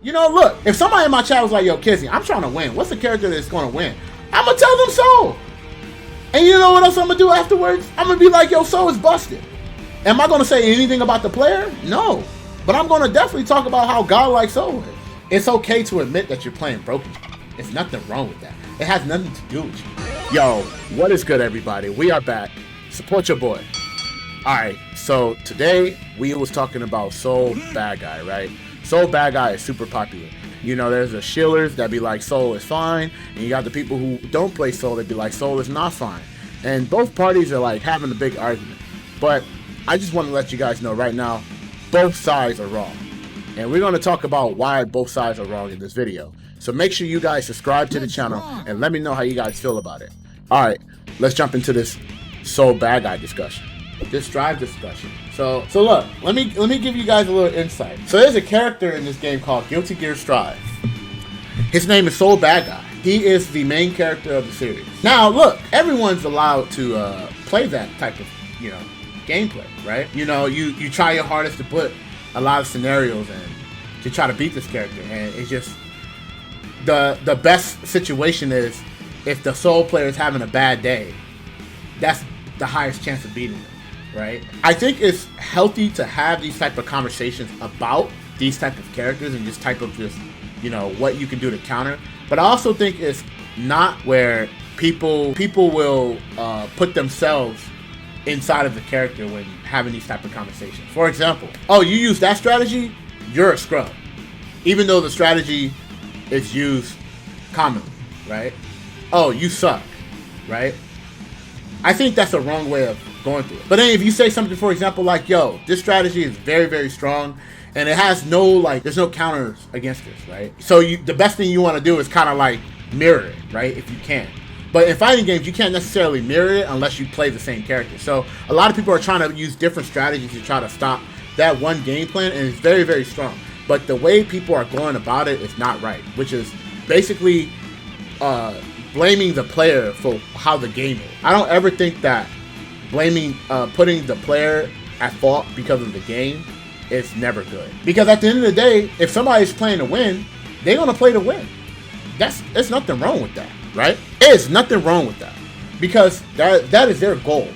You know, look, if somebody in my chat was like, yo, Kizzie, I'm trying to win. What's the character that's going to win? I'm going to tell them Sol. And you know what else I'm going to do afterwards? I'm going to be like, yo, Sol is busted. Am I going to say anything about the player? No. But I'm going to definitely talk about how godlike Sol is. It's okay to admit that you're playing broken. There's nothing wrong with that. It has nothing to do with you. Yo, what is good, everybody? We are back. Support your boy. Alright, so today we was talking about Sol Badguy, right? Sol Badguy is super popular. You know, there's the shillers that be like, Sol is fine. And you got the people who don't play Sol that be like, Sol is not fine. And both parties are like having a big argument. But I just want to let you guys know right now, both sides are wrong. And we're going to talk about why both sides are wrong in this video. So make sure you guys subscribe to the channel and let me know how you guys feel about it. Alright, let's jump into this Sol Badguy discussion. This drive discussion. So look, let me give you guys a little insight. So there's a character in this game called Guilty Gear Strive. His name is Sol Badguy. He is the main character of the series. Now look, everyone's allowed to play that type of, you know, gameplay, right? You know, you try your hardest to put a lot of scenarios in to try to beat this character, and it's just the best situation is if the Sol player is having a bad day, that's the highest chance of beating them. Right? I think it's healthy to have these type of conversations about these type of characters and this type of just, you know, what you can do to counter. But I also think it's not where people will put themselves inside of the character when having these type of conversations. For example, oh, you use that strategy, you're a scrub. Even though the strategy is used commonly, right? Oh, you suck, right? I think that's a wrong way of going through it. But then if you say something, for example, like, yo, this strategy is very, very strong and it has no, like, there's no counters against this, right? So the best thing you want to do is kind of like mirror it, right? If you can. But in fighting games, you can't necessarily mirror it unless you play the same character. So a lot of people are trying to use different strategies to try to stop that one game plan, and it's very, very strong. But the way people are going about it is not right, which is basically blaming the player for how the game is. I don't ever think that putting the player at fault because of the game is never good. Because at the end of the day, if somebody's playing to win, they're gonna play to win. There's nothing wrong with that, right? There's nothing wrong with that. Because that is their goal.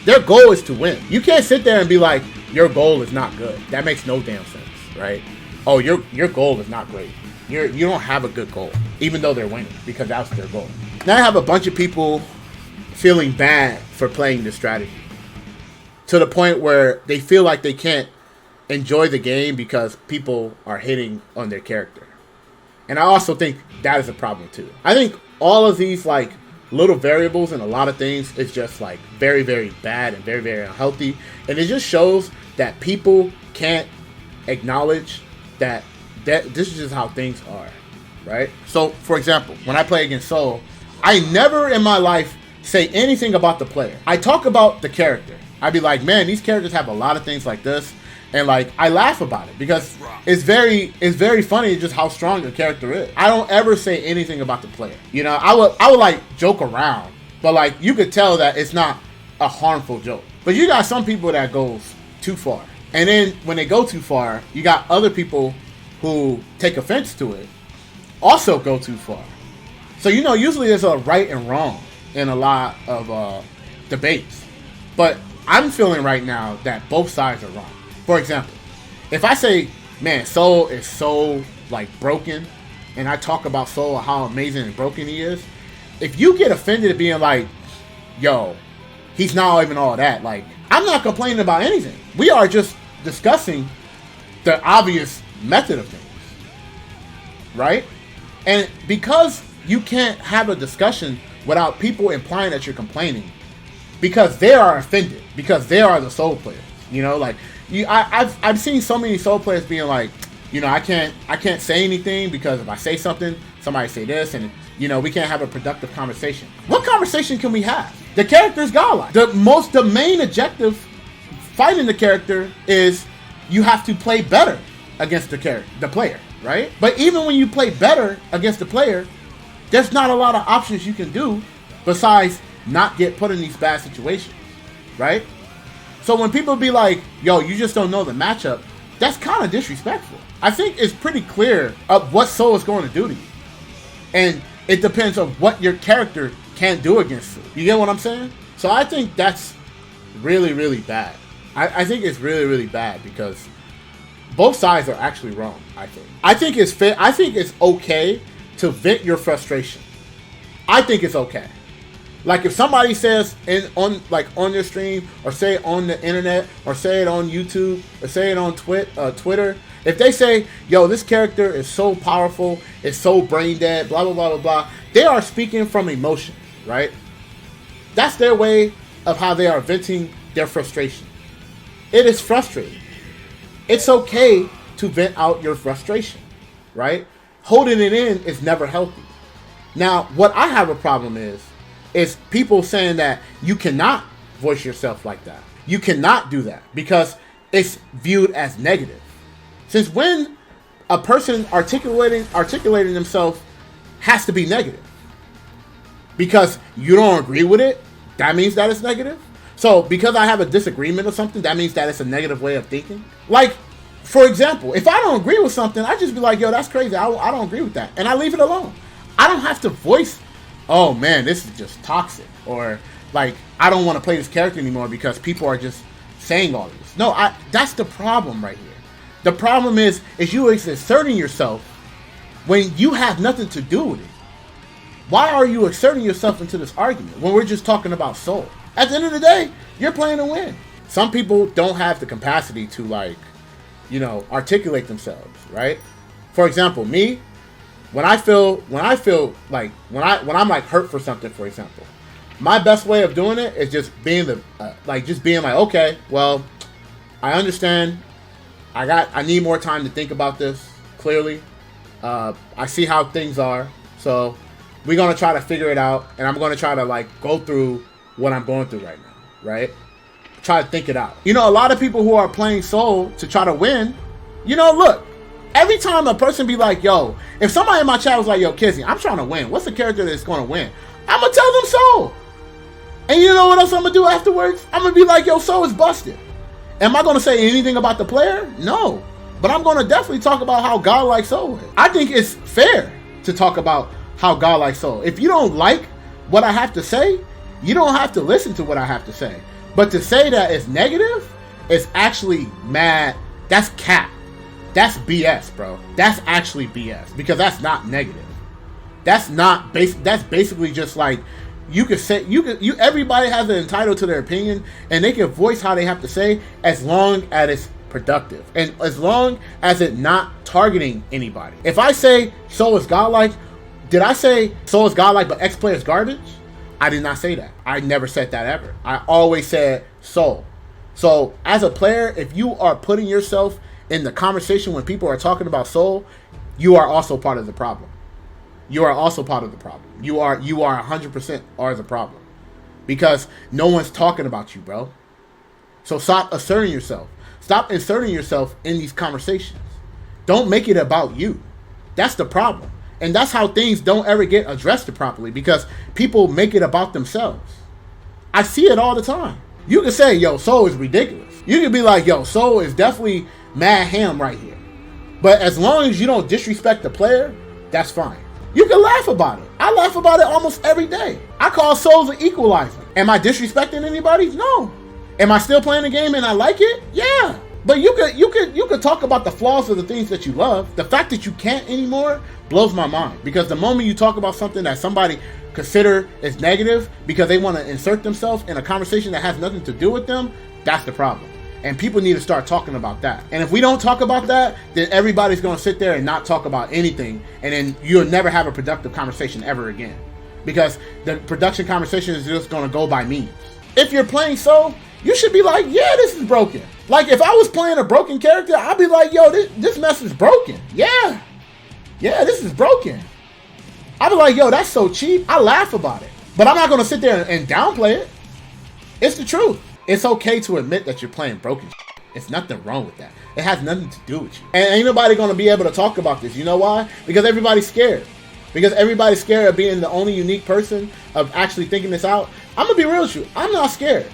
Their goal is to win. You can't sit there and be like, your goal is not good. That makes no damn sense, right? Oh, your goal is not great. You don't have a good goal, even though they're winning, because that's their goal. Now I have a bunch of people feeling bad for playing this strategy to the point where they feel like they can't enjoy the game because people are hitting on their character. And I also think that is a problem too. I think all of these like little variables and a lot of things is just like very, very bad and very, very unhealthy. And it just shows that people can't acknowledge that this is just how things are, right? So for example, when I play against Sol, I never in my life say anything about the player. I talk about the character. I'd be like, man, these characters have a lot of things like this, and like I laugh about it because it's very funny just how strong the character is. I don't ever say anything about the player. You know, I would like joke around, but like you could tell that it's not a harmful joke. But you got some people that goes too far, and then when they go too far, you got other people who take offense to it, also go too far. So you know, usually there's a right and wrong in a lot of debates, but I'm feeling right now that both sides are wrong. For example, if I say, man, Sol is so like broken, and I talk about Sol, how amazing and broken he is, if you get offended at being like, yo, he's not even all that, like, I'm not complaining about anything. We are just discussing the obvious method of things, right? And because you can't have a discussion without people implying that you're complaining, because they are offended, because they are the Sol players. You know, like I've seen so many Sol players being like, you know, I can't say anything because if I say something, somebody say this, and you know, we can't have a productive conversation. What conversation can we have? The character is godlike. The main objective fighting the character is you have to play better against the player, right? But even when you play better against the player, there's not a lot of options you can do besides not get put in these bad situations, right? So when people be like, yo, you just don't know the matchup, that's kind of disrespectful. I think it's pretty clear of what Sol is going to do to you. And it depends on what your character can do against it. You get what I'm saying? So I think that's really, really bad. I think it's really, really bad because both sides are actually wrong, I think. I think it's fair. I think it's okay to vent your frustration. I think it's okay. Like if somebody says on your stream, or say it on the internet, or say it on YouTube, or say it on Twitter, if they say, yo, this character is so powerful, it's so brain dead, blah, blah, blah, blah, blah, they are speaking from emotion, right? That's their way of how they are venting their frustration. It is frustrating. It's okay to vent out your frustration, right? Holding it in is never healthy. Now, what I have a problem is people saying that you cannot voice yourself like that. You cannot do that because it's viewed as negative. Since when a person articulating themselves has to be negative? Because you don't agree with it, that means that it's negative? So because I have a disagreement or something, that means that it's a negative way of thinking? Like, for example, if I don't agree with something, I just be like, yo, that's crazy. I don't agree with that. And I leave it alone. I don't have to voice, oh man, this is just toxic. Or like, I don't want to play this character anymore because people are just saying all this. No, that's the problem right here. The problem is you asserting yourself when you have nothing to do with it. Why are you exerting yourself into this argument when we're just talking about Sol? At the end of the day, you're playing to win. Some people don't have the capacity to articulate themselves, right? For example, me, when I'm like hurt for something, for example, my best way of doing it is just being okay, well, I understand. I need more time to think about this. Clearly, I see how things are, so we're gonna try to figure it out, and I'm gonna try to go through what I'm going through right now, right? Try to think it out. A lot of people who are playing Sol to try to win, look, every time a person be like, yo, if somebody in my chat was like, yo, Kizzie, I'm trying to win. What's the character that's going to win? I'm going to tell them Sol. And you know what else I'm going to do afterwards? I'm going to be like, yo, Sol is busted. Am I going to say anything about the player? No. But I'm going to definitely talk about how godlike Sol is. I think it's fair to talk about how godlike Sol. If you don't like what I have to say, you don't have to listen to what I have to say. But to say that it's negative is actually mad. That's cap. That's BS, bro. That's actually BS because that's not negative. That's not that's basically just like you could say everybody has an entitled to their opinion and they can voice how they have to say as long as it's productive and as long as it's not targeting anybody. If I say Sol is godlike, did I say Sol is godlike but X player is garbage? I did not say that. I never said that ever. I always said Sol. So as a player, if you are putting yourself in the conversation when people are talking about Sol, you are also part of the problem. You are also part of the problem. You are 100% are the problem. Because no one's talking about you, bro. So stop asserting yourself. Stop inserting yourself in these conversations. Don't make it about you. That's the problem. And that's how things don't ever get addressed properly because people make it about themselves. I see it all the time. You can say, yo, Sol is ridiculous. You can be like, yo, Sol is definitely mad ham right here. But as long as you don't disrespect the player, that's fine. You can laugh about it. I laugh about it almost every day. I call Sol an equalizer. Am I disrespecting anybody? No. Am I still playing the game and I like it? Yeah. But you could talk about the flaws of the things that you love. The fact that you can't anymore blows my mind. Because the moment you talk about something that somebody consider is negative because they want to insert themselves in a conversation that has nothing to do with them, that's the problem. And people need to start talking about that. And if we don't talk about that, then everybody's going to sit there and not talk about anything. And then you'll never have a productive conversation ever again. Because the production conversation is just going to go by memes. If you're playing Sol, you should be like, yeah, this is broken. Like, if I was playing a broken character, I'd be like, yo, this mess is broken. Yeah, this is broken. I'd be like, yo, that's so cheap. I laugh about it. But I'm not going to sit there and downplay it. It's the truth. It's okay to admit that you're playing broken shit. It's nothing wrong with that. It has nothing to do with you. And ain't nobody going to be able to talk about this. You know why? Because everybody's scared. Because everybody's scared of being the only unique person of actually thinking this out. I'm going to be real with you. I'm not scared.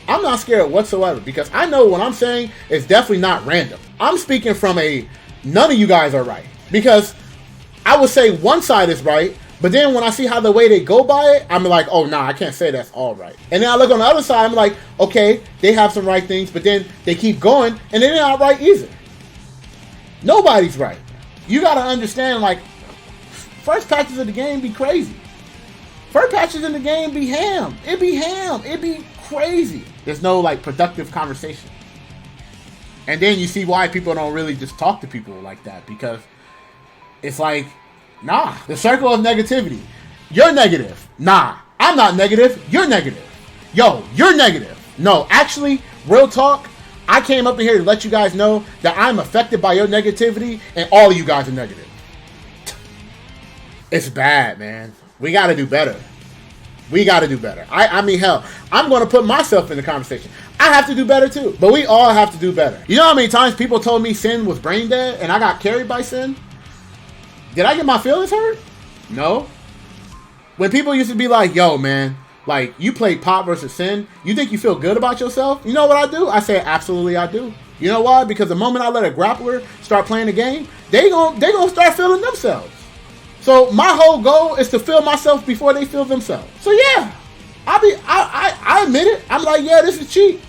I'm not scared whatsoever because I know what I'm saying is definitely not random. I'm speaking from a none of you guys are right. Because I would say one side is right, but then when I see how the way they go by it, I'm like, oh, nah, I can't say that's all right. And then I look on the other side, I'm like, okay, they have some right things, but then they keep going, and they're not right either. Nobody's right. You got to understand, like, first patches of the game be crazy. First patches in the game be ham. It be ham. It be crazy. There's no, like, productive conversation. And then you see why people don't really just talk to people like that, because it's like, nah, the circle of negativity. You're negative. Nah, I'm not negative. You're negative. Yo, you're negative. No, actually, real talk, I came up in here to let you guys know that I'm affected by your negativity and all of you guys are negative. It's bad, man. We got to do better. We got to do better. I mean, hell, I'm going to put myself in the conversation. I have to do better too, but we all have to do better. You know how many times people told me Sin was brain dead and I got carried by Sin? Did I get my feelings hurt? No. When people used to be like, yo, man, like, you played Pop versus Sin, you think you feel good about yourself? You know what I do? I say, absolutely I do. You know why? Because the moment I let a grappler start playing the game, they gonna start feeling themselves. So my whole goal is to feel myself before they feel themselves. So yeah, I admit it. I'm like, yeah, this is cheap.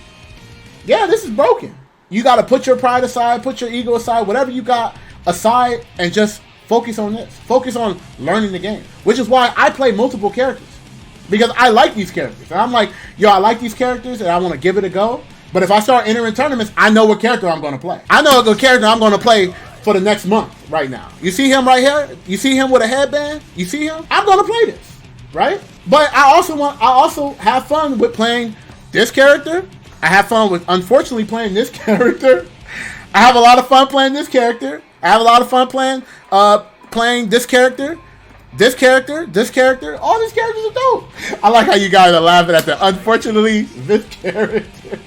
Yeah, this is broken. You got to put your pride aside, put your ego aside, whatever you got aside, and just focus on this. Focus on learning the game. Which is why I play multiple characters. Because I like these characters. And I'm like, yo, I like these characters and I want to give it a go. But if I start entering tournaments, I know what character I'm going to play. I know what character I'm going to play for the next month right now. You see him right here? You see him with a headband? You see him? I'm going to play this, right? But I also have fun with playing this character. I have fun with, unfortunately, playing this character. I have a lot of fun playing this character. I have a lot of fun playing this character. This character, this character, all these characters are dope. I like how you guys are laughing at the unfortunately this character.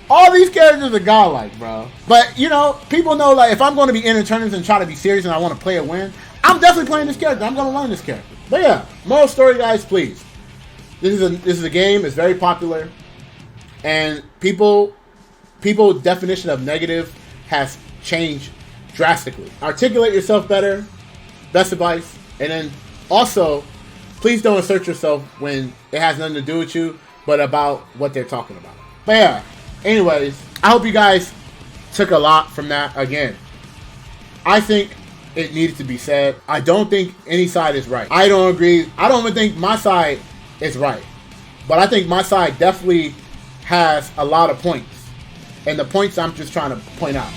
All these characters are godlike, bro. But, you know, people know, like, if I'm going to be in tournaments and try to be serious and I want to play a win, I'm definitely playing this character. I'm going to learn this character. But yeah, moral story, guys, please. This is a game. It's very popular. And people's definition of negative has changed drastically. Articulate yourself better. Best advice. And then also, please don't assert yourself when it has nothing to do with you, but about what they're talking about. But yeah, anyways, I hope you guys took a lot from that. Again, I think it needed to be said. I don't think any side is right. I don't agree. I don't even think my side is right. But I think my side definitely has a lot of points. And the points I'm just trying to point out.